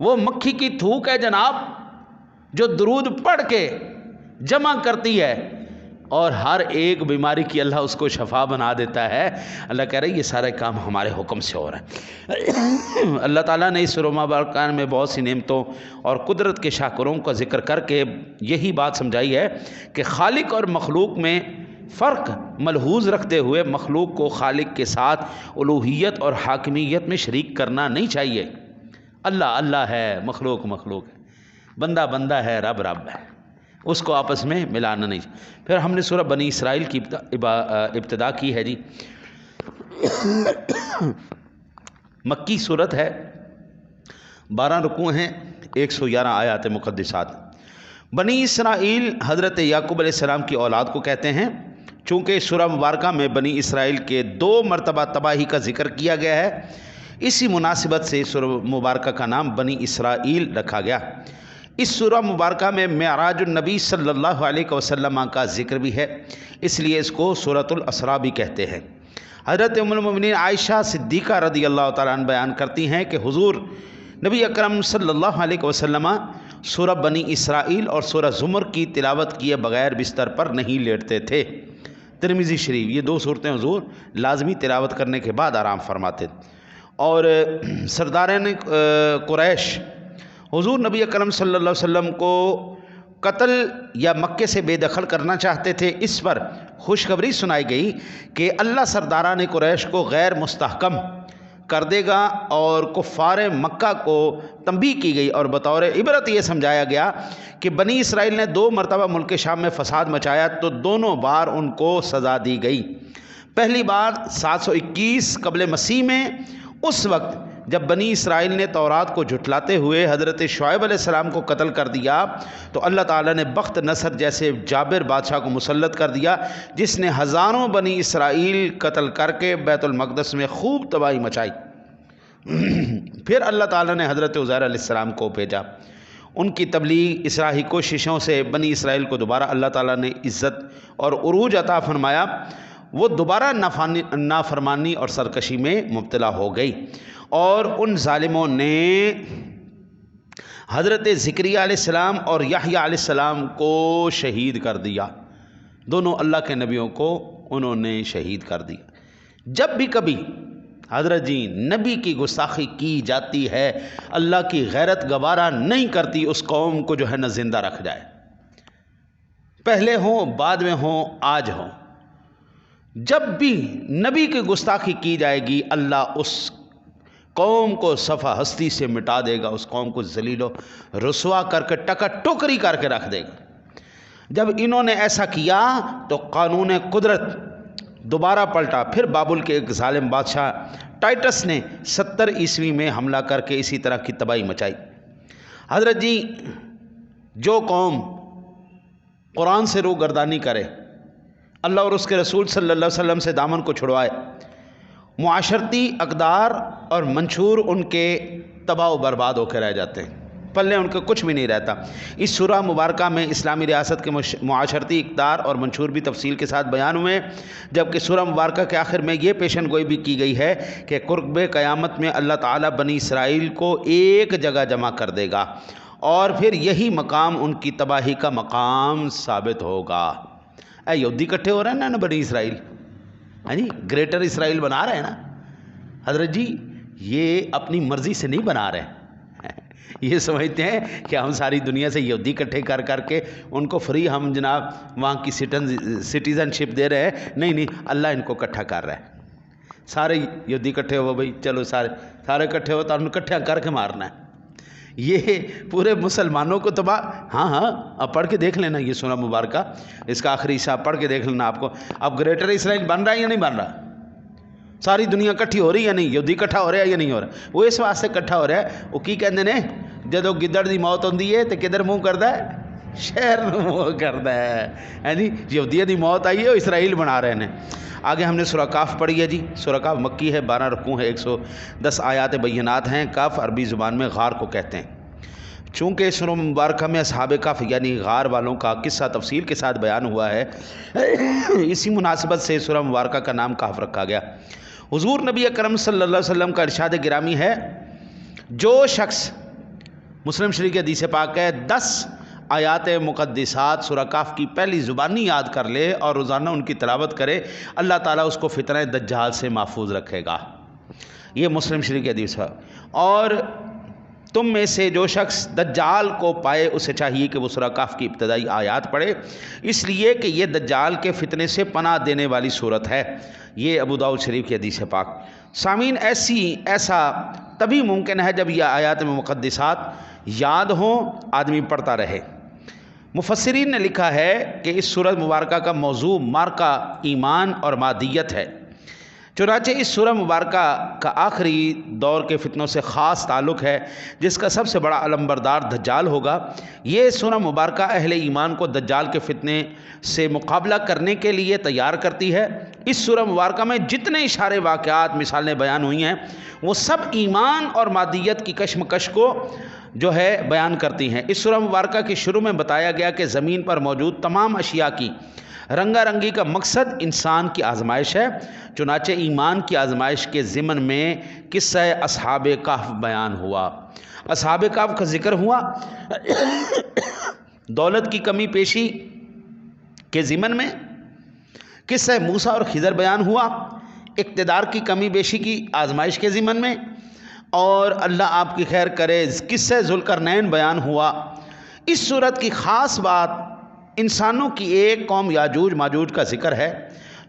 وہ مکھی کی تھوک ہے جناب جو درود پڑھ کے جمع کرتی ہے اور ہر ایک بیماری کی اللہ اس کو شفا بنا دیتا ہے۔ اللہ کہہ رہے ہیں یہ سارے کام ہمارے حکم سے ہو رہا ہے۔ اللہ تعالیٰ نے اس سورہ مبارکہ میں بہت سی نعمتوں اور قدرت کے شاکروں کا ذکر کر کے یہی بات سمجھائی ہے کہ خالق اور مخلوق میں فرق ملحوظ رکھتے ہوئے مخلوق کو خالق کے ساتھ الوہیت اور حاکمیت میں شریک کرنا نہیں چاہیے۔ اللہ اللہ ہے، مخلوق مخلوق ہے، بندہ بندہ ہے، رب رب ہے، اس کو آپس میں ملانا نہیں۔ پھر ہم نے سورہ بنی اسرائیل کی ابتدا کی ہے جی۔ مکی صورت ہے، 12 رکوع ہیں، 111 آیات مقدسات۔ بنی اسرائیل حضرت یعقوب علیہ السلام کی اولاد کو کہتے ہیں، چونکہ سورہ مبارکہ میں بنی اسرائیل کے 2 مرتبہ تباہی کا ذکر کیا گیا ہے، اسی مناسبت سے سورہ مبارکہ کا نام بنی اسرائیل رکھا گیا۔ اس سورہ مبارکہ میں معراج النبی صلی اللہ علیہ وسلم کا ذکر بھی ہے، اس لیے اس کو سورۃ الاسراء بھی کہتے ہیں۔ حضرت ام المؤمنین عائشہ صدیقہ رضی اللہ تعالیٰ عنہ بیان کرتی ہیں کہ حضور نبی اکرم صلی اللہ علیہ وسلم سورہ بنی اسرائیل اور سورہ زمر کی تلاوت کیے بغیر بستر پر نہیں لیٹتے تھے۔ ترمذی شریف، یہ 2 صورتیں حضور لازمی تلاوت کرنے کے بعد آرام فرماتے۔ اور سرداران قریش حضور نبی اکرم صلی اللہ علیہ وسلم کو قتل یا مکے سے بے دخل کرنا چاہتے تھے، اس پر خوشخبری سنائی گئی کہ اللہ سرداران قریش کو غیر مستحکم کر دے گا، اور کفار مکہ کو تنبیہ کی گئی اور بطور عبرت یہ سمجھایا گیا کہ بنی اسرائیل نے 2 مرتبہ ملک شام میں فساد مچایا تو دونوں بار ان کو سزا دی گئی۔ پہلی بار 721 قبل مسیح میں، اس وقت جب بنی اسرائیل نے تورات کو جھٹلاتے ہوئے حضرت شعیب علیہ السلام کو قتل کر دیا تو اللہ تعالیٰ نے بخت نصر جیسے جابر بادشاہ کو مسلط کر دیا، جس نے ہزاروں بنی اسرائیل قتل کر کے بیت المقدس میں خوب تباہی مچائی۔ پھر اللہ تعالیٰ نے حضرت عزیر علیہ السلام کو بھیجا، ان کی تبلیغ اصلاحی کوششوں سے بنی اسرائیل کو دوبارہ اللہ تعالیٰ نے عزت اور عروج عطا فرمایا، وہ دوبارہ نافرمانی اور سرکشی میں مبتلا ہو گئی، اور ان ظالموں نے حضرت زکریا علیہ السلام اور یحییٰ علیہ السلام کو شہید کر دیا۔ دونوں اللہ کے نبیوں کو انہوں نے شہید کر دیا۔ جب بھی کبھی حضرت جی نبی کی گستاخی کی جاتی ہے، اللہ کی غیرت گوارا نہیں کرتی اس قوم کو جو ہے نہ زندہ رکھ جائے، پہلے ہوں بعد میں ہوں آج ہوں۔ جب بھی نبی کی گستاخی کی جائے گی اللہ اس قوم کو صفحہ ہستی سے مٹا دے گا، اس قوم کو ذلیل و رسوا کر کے ٹکا ٹوکری کر کے رکھ دے گا۔ جب انہوں نے ایسا کیا تو قانون قدرت دوبارہ پلٹا، پھر بابل کے ایک ظالم بادشاہ ٹائٹس نے 70 عیسوی میں حملہ کر کے اسی طرح کی تباہی مچائی۔ حضرت جی جو قوم قرآن سے روگردانی کرے، اللہ اور اس کے رسول صلی اللہ علیہ وسلم سے دامن کو چھڑوائے، معاشرتی اقدار اور منشور ان کے تباہ و برباد ہو کے رہ جاتے ہیں، پلے ان کے کچھ بھی نہیں رہتا۔ اس سورہ مبارکہ میں اسلامی ریاست کے معاشرتی اقدار اور منشور بھی تفصیل کے ساتھ بیان ہوئے، جبکہ سورہ مبارکہ کے آخر میں یہ پیشن گوئی بھی کی گئی ہے کہ قرب قیامت میں اللہ تعالیٰ بنی اسرائیل کو ایک جگہ جمع کر دے گا، اور پھر یہی مقام ان کی تباہی کا مقام ثابت ہوگا۔ اے یہودی اکٹھے ہو رہے ہیں نا بنی اسرائیل، ہاں جی گریٹر اسرائیل بنا رہے ہیں نا حضرت جی، یہ اپنی مرضی سے نہیں بنا رہے، یہ سمجھتے ہیں کہ ہم ساری دنیا سے یہودی اکٹھے کر کر کے ان کو فری ہم جناب وہاں کی سٹیزن شپ دے رہے ہیں، نہیں نہیں، اللہ ان کو اکٹھا کر رہا ہے۔ سارے یہودی اکٹھے ہو بھائی، چلو سارے اکٹھے ہو تو ان کو اکٹھا کر کے مارنا ہے، یہ پورے مسلمانوں کو تباہ۔ ہاں اب پڑھ کے دیکھ لینا یہ سورہ مبارکہ، اس کا آخری حصہ پڑھ کے دیکھ لینا آپ کو، اب گریٹر اسرائیل بن رہا ہے یا نہیں بن رہا، ساری دنیا اکٹھی ہو رہی ہے یا نہیں، یہودی اکٹھا ہو رہا ہے یا نہیں ہو رہا۔ وہ اس واسطے اکٹھا ہو رہا ہے، وہ کی کہندے نے جدو گدڑ دی موت ہوندی ہے تو کدھر منہ کردا ہے، شہر منہ کردا ہے جی، یہودیہ دی موت آئی ہے وہ اسرائیل بنا رہے ہیں۔ آگے ہم نے سورہ کاف پڑھی ہے جی، سورہ کاف مکی ہے، 12 رکوع ہے، 110 آیات بینات ہیں۔ کاف عربی زبان میں غار کو کہتے ہیں۔ چونکہ سورہ مبارکہ میں اصحاب کہف یعنی غار والوں کا قصہ تفصیل کے ساتھ بیان ہوا ہے، اسی مناسبت سے سورہ مبارکہ کا نام کہف رکھا گیا۔ حضور نبی اکرم صلی اللہ علیہ وسلم کا ارشاد گرامی ہے، جو شخص مسلم شریف کی حدیث پاک ہے 10 آیات مقدسات سورہ کہف کی پہلی زبانی یاد کر لے اور روزانہ ان کی تلاوت کرے، اللہ تعالیٰ اس کو فتنہ دجال سے محفوظ رکھے گا۔ یہ مسلم شریف کی حدیث ہے۔ اور تم میں سے جو شخص دجال کو پائے اسے چاہیے کہ وہ سورہ کہف کی ابتدائی آیات پڑھے، اس لیے کہ یہ دجال کے فتنے سے پناہ دینے والی صورت ہے۔ یہ ابو داؤد شریف کی حدیث پاک۔ سامعین، ایسا تبھی ممکن ہے جب یہ آیات مقدسات یاد ہوں، آدمی پڑھتا رہے۔ مفسرین نے لکھا ہے کہ اس سورۃ مبارکہ کا موضوع مارکہ ایمان اور مادیت ہے، چنانچہ اس سورہ مبارکہ کا آخری دور کے فتنوں سے خاص تعلق ہے، جس کا سب سے بڑا علمبردار دجال ہوگا۔ یہ سورہ مبارکہ اہل ایمان کو دجال کے فتنے سے مقابلہ کرنے کے لیے تیار کرتی ہے۔ اس سورہ مبارکہ میں جتنے اشارے، واقعات، مثالیں بیان ہوئی ہیں، وہ سب ایمان اور مادیت کی کشمکش کو بیان کرتی ہیں۔ اس سورہ مبارکہ کے شروع میں بتایا گیا کہ زمین پر موجود تمام اشیاء کی رنگا رنگی کا مقصد انسان کی آزمائش ہے، چنانچہ ایمان کی آزمائش کے ضمن میں قصہ اصحاب کہف بیان ہوا۔ اصحاب کہف کا ذکر ہوا، دولت کی کمی پیشی کے ضمن میں قصہ موسیٰ اور خضر بیان ہوا، اقتدار کی کمی بیشی کی آزمائش کے ضمن میں، اور اللہ آپ کی خیر کرے قصہ ذوالقرنین بیان ہوا۔ اس صورت کی خاص بات انسانوں کی ایک قوم یاجوج ماجوج کا ذکر ہے،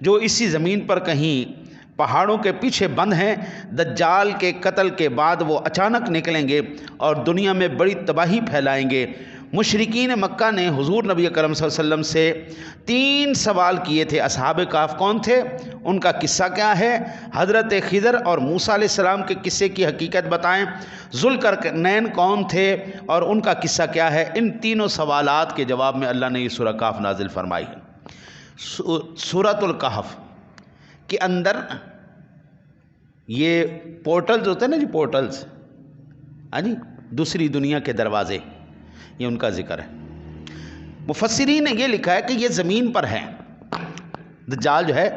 جو اسی زمین پر کہیں پہاڑوں کے پیچھے بند ہیں۔ دجال کے قتل کے بعد وہ اچانک نکلیں گے اور دنیا میں بڑی تباہی پھیلائیں گے۔ مشرکین مکہ نے حضور نبی اکرم صلی اللہ علیہ وسلم سے 3 سوال کیے تھے۔ اصحاب کہف کون تھے؟ ان کا قصہ کیا ہے؟ حضرت خضر اور موسیٰ علیہ السلام کے قصے کی حقیقت بتائیں۔ ذوالقرنین کون تھے اور ان کا قصہ کیا ہے؟ ان تینوں سوالات کے جواب میں اللہ نے یہ سورہ کہف نازل فرمائی ہے۔ سورۃ الکہف کے اندر یہ پورٹلز ہوتے ہیں نا جی، پورٹلز، ہاں جی، دوسری دنیا کے دروازے، یہ ان کا ذکر ہے۔ مفسرین نے یہ لکھا ہے کہ یہ زمین پر ہے، دجال جو ہے،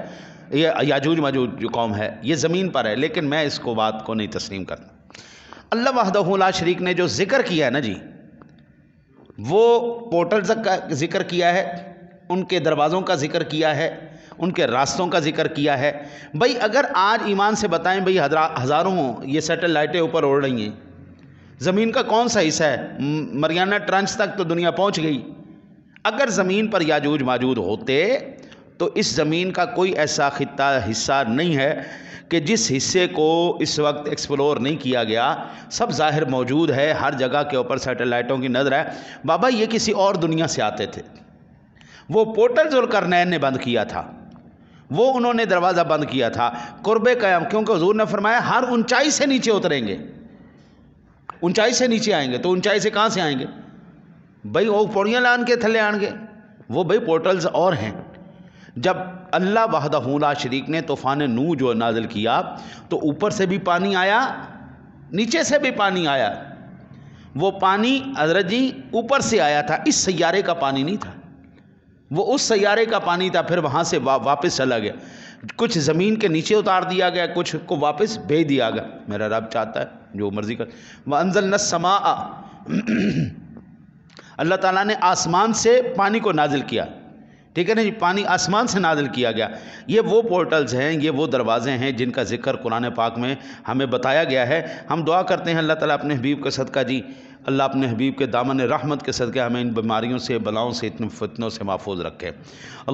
یہ یاجوج ماجوج جو قوم ہے، یہ زمین پر ہے، لیکن میں اس کو بات کو نہیں تسلیم کرتا۔ اللہ وحدہ لا شریک نے جو ذکر کیا ہے نا جی، وہ پورٹلز کا ذکر کیا ہے، ان کے دروازوں کا ذکر کیا ہے، ان کے راستوں کا ذکر کیا ہے۔ بھئی اگر آج ایمان سے بتائیں، بھئی ہزاروں یہ سیٹلائٹیں اوپر اڑ رہی ہیں، زمین کا کون سا حصہ ہے؟ مریانہ ٹرنچ تک تو دنیا پہنچ گئی۔ اگر زمین پر یاجوج ماجوج ہوتے تو اس زمین کا کوئی ایسا خطہ حصہ نہیں ہے کہ جس حصے کو اس وقت ایکسپلور نہیں کیا گیا، سب ظاہر موجود ہے، ہر جگہ کے اوپر سیٹلائٹوں کی نظر ہے۔ بابا یہ کسی اور دنیا سے آتے تھے، وہ پورٹل ذوالقرنین نے بند کیا تھا، وہ انہوں نے دروازہ بند کیا تھا قرب قیام، کیونکہ حضور نے فرمایا ہر اونچائی سے نیچے اتریں گے، اونچائی سے نیچے آئیں گے، تو اونچائی سے کہاں سے آئیں گے؟ بھئی وہ پوڑیاں لان کے تھلے آئیں گے، وہ بھئی پورٹلز اور ہیں۔ جب اللہ وحدہ لا شریک نے طوفان نوح جو نازل کیا تو اوپر سے بھی پانی آیا، نیچے سے بھی پانی آیا۔ وہ پانی حضرت جی اوپر سے آیا تھا، اس سیارے کا پانی نہیں تھا، وہ اس سیارے کا پانی تھا، پھر وہاں سے واپس چلا گیا، کچھ زمین کے نیچے اتار دیا گیا، کچھ کو واپس بھیج دیا گیا۔ میرا رب چاہتا ہے جو مرضی کر۔ وَأَنزَلْنَا السَّمَاءَ، اللہ تعالیٰ نے آسمان سے پانی کو نازل کیا، ٹھیک ہے نا جی، پانی آسمان سے نازل کیا گیا۔ یہ وہ پورٹلز ہیں، یہ وہ دروازے ہیں جن کا ذکر قرآن پاک میں ہمیں بتایا گیا ہے۔ ہم دعا کرتے ہیں اللہ تعالیٰ اپنے حبیب کا صدقہ جی، اللہ اپنے حبیب کے دامن رحمت کے صدقے ہمیں ان بیماریوں سے، بلاؤں سے، اتنے فتنوں سے محفوظ رکھے۔